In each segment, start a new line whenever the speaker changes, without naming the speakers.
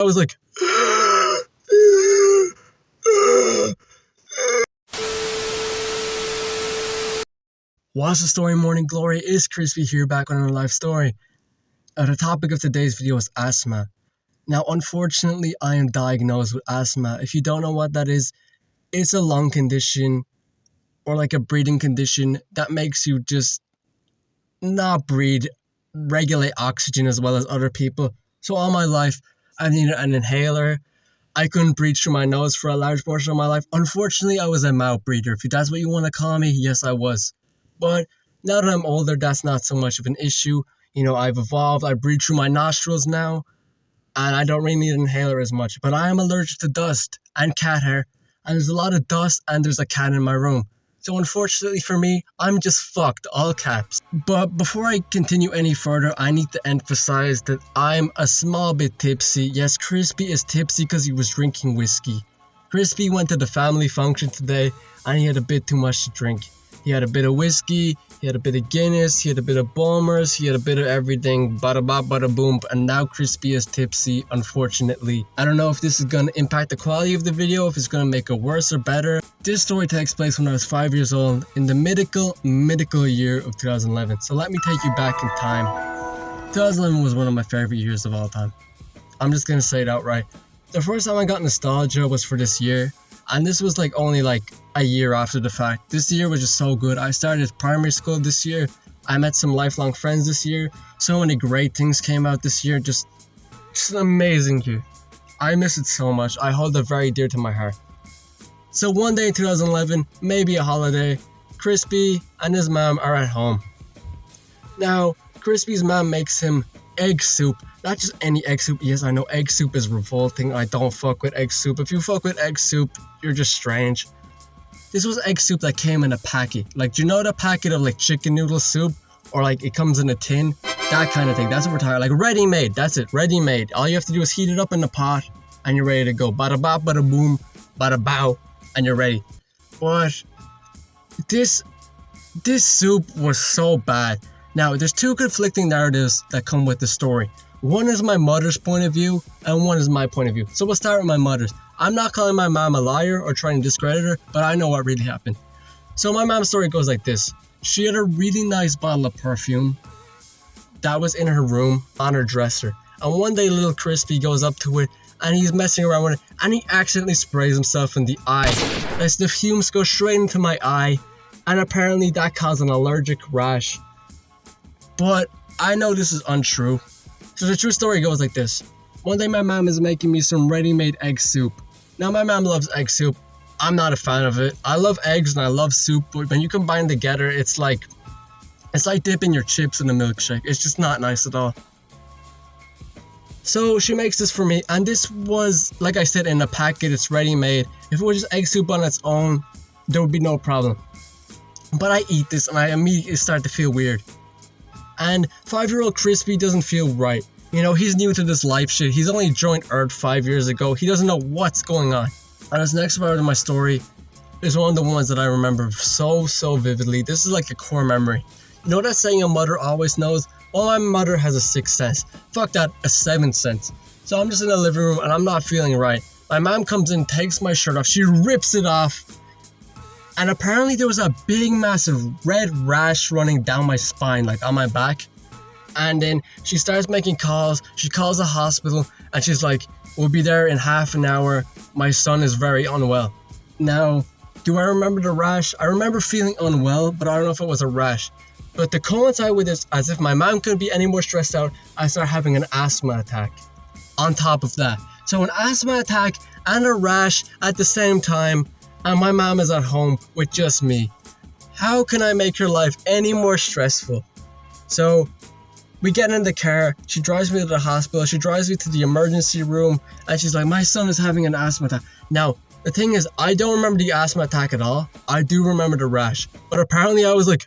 I was like, what's the story, Morning Glory? It is Crispy here, back on another live story. The topic of today's video is asthma. Now, unfortunately, I am diagnosed with asthma. If you don't know what that is, it's a lung condition or like a breathing condition that makes you just not breathe, regulate oxygen as well as other people. So all my life, I needed an inhaler. I couldn't breathe through my nose for a large portion of my life. Unfortunately, I was a mouth breather. If that's what you want to call me, yes, I was. But now that I'm older, that's not so much of an issue. You know, I've evolved. I breathe through my nostrils now, and I don't really need an inhaler as much. But I am allergic to dust and cat hair, and there's a lot of dust, and there's a cat in my room. So unfortunately for me, I'm just fucked, all caps. But before I continue any further, I need to emphasize that I'm a small bit tipsy. Yes, Crispy is tipsy because he was drinking whiskey. Crispy went to the family function today, and he had a bit too much to drink. He had a bit of whiskey, he had a bit of Guinness, he had a bit of Bulmers, he had a bit of everything, bada bop, bada boom, and now Crispy is tipsy, unfortunately. I don't know if this is going to impact the quality of the video, if it's going to make it worse or better. This story takes place when I was 5 years old, in the mythical year of 2011. So let me take you back in time. 2011 was one of my favorite years of all time. I'm just going to say it outright. The first time I got nostalgia was for this year. And this was only a year after the fact. This year was just so good. I started primary school this year. I met some lifelong friends this year. So many great things came out this year. Just an amazing year. I miss it so much. I hold it very dear to my heart. So one day in 2011, maybe a holiday, Crispy and his mom are at home. Now, Crispy's mom makes him egg soup. Not just any egg soup. Yes, I know egg soup is revolting. I don't fuck with egg soup. If you fuck with egg soup, you're just strange. This was egg soup that came in a packet. Do you know the packet of chicken noodle soup? Or it comes in a tin? That kind of thing. That's what we're talking. Ready made. That's it. Ready made. All you have to do is heat it up in the pot and you're ready to go. Bada bop, bada boom, bada bow, and you're ready. But this soup was so bad. Now, there's two conflicting narratives that come with the story. One is my mother's point of view, and one is my point of view. So we'll start with my mother's. I'm not calling my mom a liar or trying to discredit her, but I know what really happened. So my mom's story goes like this. She had a really nice bottle of perfume that was in her room on her dresser. And one day little Crispy goes up to it, and he's messing around with it, and he accidentally sprays himself in the eye. As the fumes go straight into my eye, and apparently that caused an allergic rash. But I know this is untrue. So the true story goes like this. One day my mom is making me some ready-made egg soup. Now my mom loves egg soup. I'm not a fan of it. I love eggs and I love soup, but when you combine them together, it's like dipping your chips in a milkshake. It's just not nice at all. So she makes this for me, and this was, like I said, in a packet. It's ready-made. If it was just egg soup on its own, there would be no problem. But I eat this and I immediately start to feel weird. And 5-year-old Crispy doesn't feel right. You know, he's new to this life shit. He's only joined Earth 5 years ago. He doesn't know what's going on. And this next part of my story is one of the ones that I remember so vividly. This is a core memory. You know that saying a mother always knows? Well, my mother has a sixth sense. Fuck that, a seventh sense. So I'm just in the living room and I'm not feeling right. My mom comes in, takes my shirt off. She rips it off. And apparently there was a big massive red rash running down my spine, on my back. And then she starts making calls. She calls the hospital and she's like, we'll be there in half an hour. My son is very unwell. Now, do I remember the rash? I remember feeling unwell, but I don't know if it was a rash. But to coincide with this, as if my mom couldn't be any more stressed out, I start having an asthma attack on top of that. So an asthma attack and a rash at the same time. And my mom is at home with just me. How can I make her life any more stressful? So we get in the car. She drives me to the hospital. She drives me to the emergency room. And she's like, my son is having an asthma attack. Now, the thing is, I don't remember the asthma attack at all. I do remember the rash. But apparently I was like...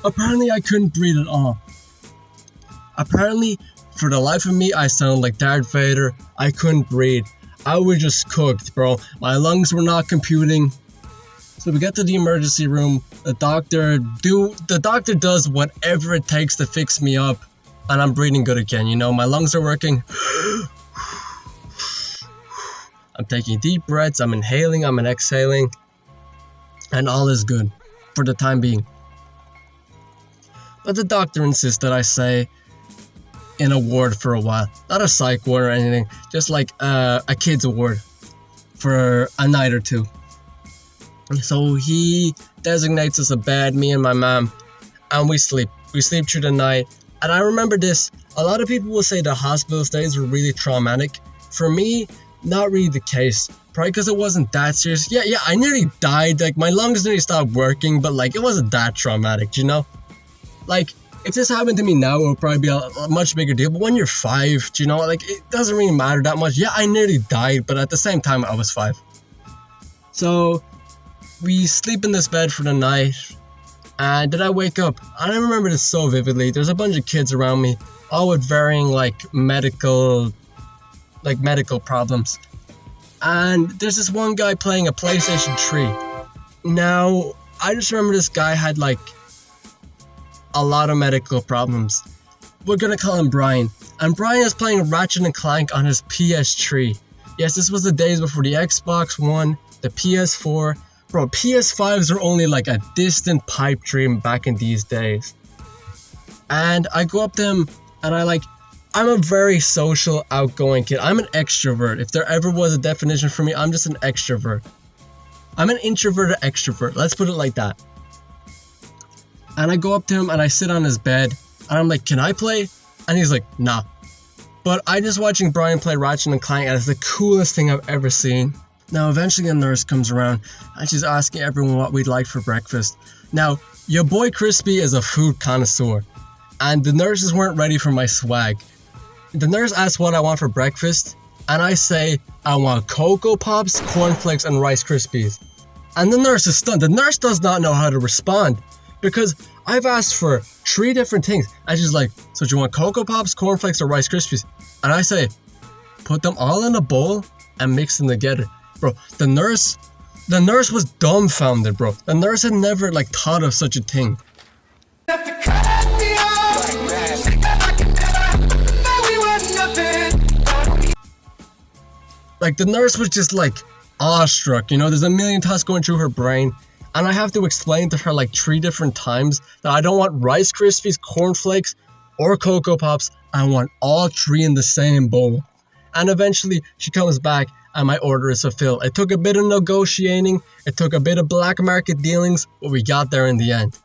Apparently I couldn't breathe at all. Apparently, for the life of me, I sound like Darth Vader. I couldn't breathe. I was just cooked, bro. My lungs were not computing. So we get to the emergency room. The doctor does whatever it takes to fix me up, and I'm breathing good again. You know, my lungs are working. I'm taking deep breaths, I'm inhaling, I'm exhaling, and all is good for the time being. But the doctor insists that I stay in a ward for a while. Not a psych ward or anything, just like a kid's ward for a night or two. So he designates us a bed, me and my mom, and we sleep. We sleep through the night. And I remember this, a lot of people will say the hospital stays were really traumatic. For me, not really the case. Probably because it wasn't that serious. Yeah, I nearly died. Like, my lungs nearly stopped working, but like, it wasn't that traumatic, you know? Like, if this happened to me now, it would probably be a much bigger deal. But when you're 5, you know, like, it doesn't really matter that much. Yeah, I nearly died, but at the same time, I was 5. So we sleep in this bed for the night, and then I wake up. And I remember this so vividly. There's a bunch of kids around me, all with varying medical problems. And there's this one guy playing a PlayStation 3. Now, I just remember this guy had a lot of medical problems. We're gonna call him Brian. And Brian is playing Ratchet and Clank on his PS3. Yes, this was the days before the Xbox One, the PS4. Bro, PS5s are only like a distant pipe dream back in these days. And I go up to him and I'm a very social, outgoing kid. I'm an extrovert. If there ever was a definition for me, I'm just an extrovert. I'm an introverted extrovert. Let's put it like that. And I go up to him and I sit on his bed and I'm like, can I play? And he's like, nah. But I just watching Brian play Ratchet and Clank, and it's the coolest thing I've ever seen. Now, eventually a nurse comes around and she's asking everyone what we'd like for breakfast. Now, your boy Crispy is a food connoisseur, and the nurses weren't ready for my swag. The nurse asks what I want for breakfast, and I say I want Cocoa Pops, cornflakes, and Rice Krispies. And the nurse is stunned. The nurse does not know how to respond, because I've asked for 3 different things, and she's like, so do you want Cocoa Pops, cornflakes, or Rice Krispies? And I say, put them all in a bowl and mix them together. Bro, the nurse was dumbfounded, bro. The nurse had never thought of such a thing. The nurse was just awestruck, you know, there's a million thoughts going through her brain, and I have to explain to her 3 different times that I don't want Rice Krispies, cornflakes, or Cocoa Pops. I want all 3 in the same bowl. And eventually she comes back and my order is fulfilled. It took a bit of negotiating, it took a bit of black market dealings, but we got there in the end.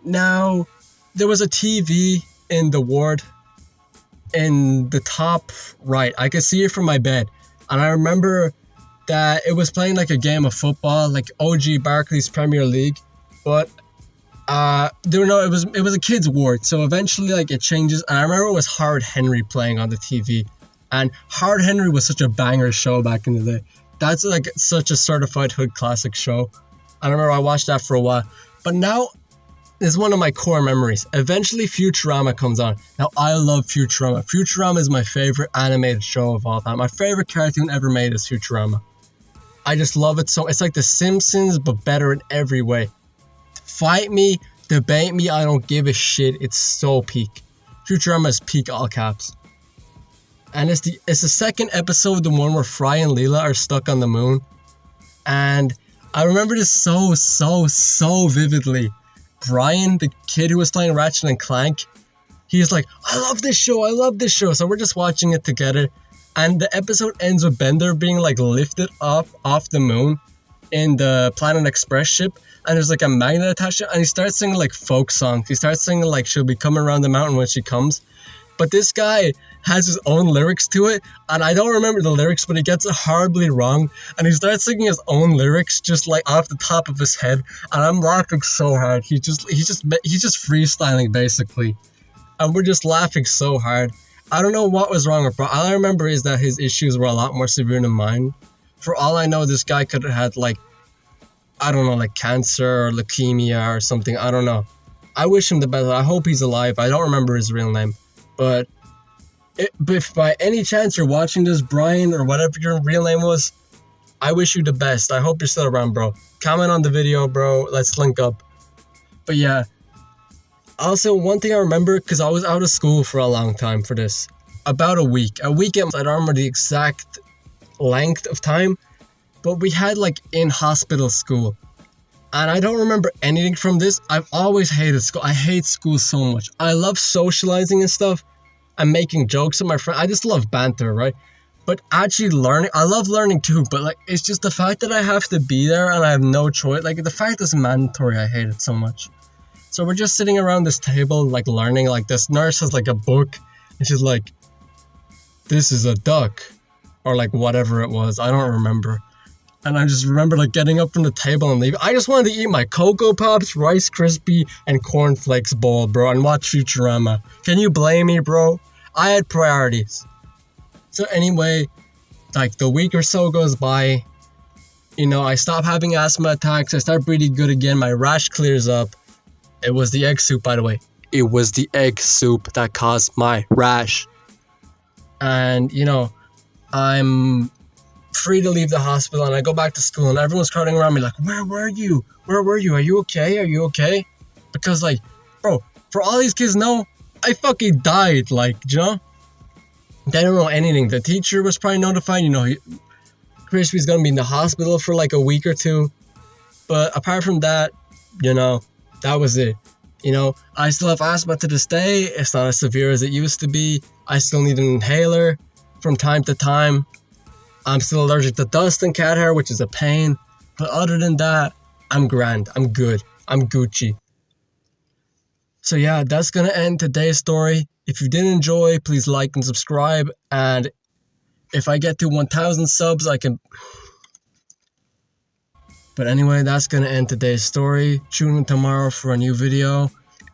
Now, there was a TV in the ward in the top right. I could see it from my bed. And I remember that it was playing a game of football, OG Barclays Premier League. But it was a kid's ward. So eventually it changes. And I remember it was Howard Henry playing on the TV. And Howard Henry was such a banger show back in the day. That's such a certified hood classic show. I remember I watched that for a while. But now is one of my core memories. Eventually Futurama comes on. Now I love Futurama. Futurama is my favorite animated show of all time. My favorite cartoon ever made is Futurama. I just love it so. It's like The Simpsons, but better in every way. Fight me, debate me, I don't give a shit. It's so peak. Futurama is peak all caps. And it's the second episode, the one where Fry and Leela are stuck on the moon. And I remember this so vividly. Brian, the kid who was playing Ratchet and Clank, he's like, I love this show. So we're just watching it together. And the episode ends with Bender being lifted off the moon in the Planet Express ship. And there's a magnet attached to it. And he starts singing folk songs. He starts singing she'll be coming around the mountain when she comes. But this guy has his own lyrics to it, and I don't remember the lyrics, but he gets it horribly wrong, and he starts singing his own lyrics just off the top of his head, and I'm laughing so hard. He's just freestyling basically, and we're just laughing so hard. I don't know what was wrong with Bro. All I remember is that his issues were a lot more severe than mine. For all I know, this guy could have had I don't know, cancer or leukemia or something. I don't know. I wish him the best. I hope he's alive. I don't remember his real name. But if by any chance you're watching this, Brian, or whatever your real name was, I wish you the best. I hope you're still around, bro. Comment on the video, bro. Let's link up. But yeah, also one thing I remember, because I was out of school for a long time for this, about a week. I don't remember the exact length of time, but we had like in hospital school. And I don't remember anything from this. I've always hated school. I hate school so much. I love socializing and stuff and making jokes with my friends. I just love banter, right? But actually learning, I love learning too, but like it's just the fact that I have to be there and I have no choice. Like the fact that it's mandatory, I hate it so much. So we're just sitting around this table, like learning. Like this nurse has like a book and she's like, this is a duck. Or like whatever it was. I don't remember. And I just remember like getting up from the table and leaving. I just wanted to eat my Cocoa Pops, Rice Krispie, and Cornflakes bowl, bro, and watch Futurama. Can you blame me, bro? I had priorities. So anyway, like the week or so goes by. You know, I stop having asthma attacks. I start breathing good again. My rash clears up. It was the egg soup, by the way. It was the egg soup that caused my rash. And, you know, I'm free to leave the hospital and I go back to school and everyone's crowding around me like, where were you? Are you okay? Because like, bro, for all these kids know, I fucking died. Like, you know, they don't know anything. The teacher was probably notified, you know, Crispy's gonna be in the hospital for like a week or two. But apart from that, you know, that was it. You know, I still have asthma to this day. It's not as severe as it used to be. I still need an inhaler from time to time. I'm still allergic to dust and cat hair, which is a pain. But other than that, I'm grand. I'm good. I'm Gucci. So yeah, that's going to end today's story. If you did enjoy, please like and subscribe. And if I get to 1,000 subs, I can... But anyway, that's going to end today's story. Tune in tomorrow for a new video.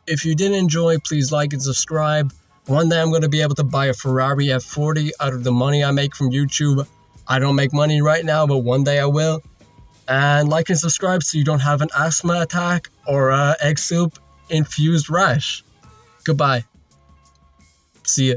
If you did enjoy, please like and subscribe. One day I'm going to be able to buy a Ferrari F40 out of the money I make from YouTube. I don't make money right now, but one day I will. And like and subscribe so you don't have an asthma attack or egg soup infused rash. Goodbye. See ya.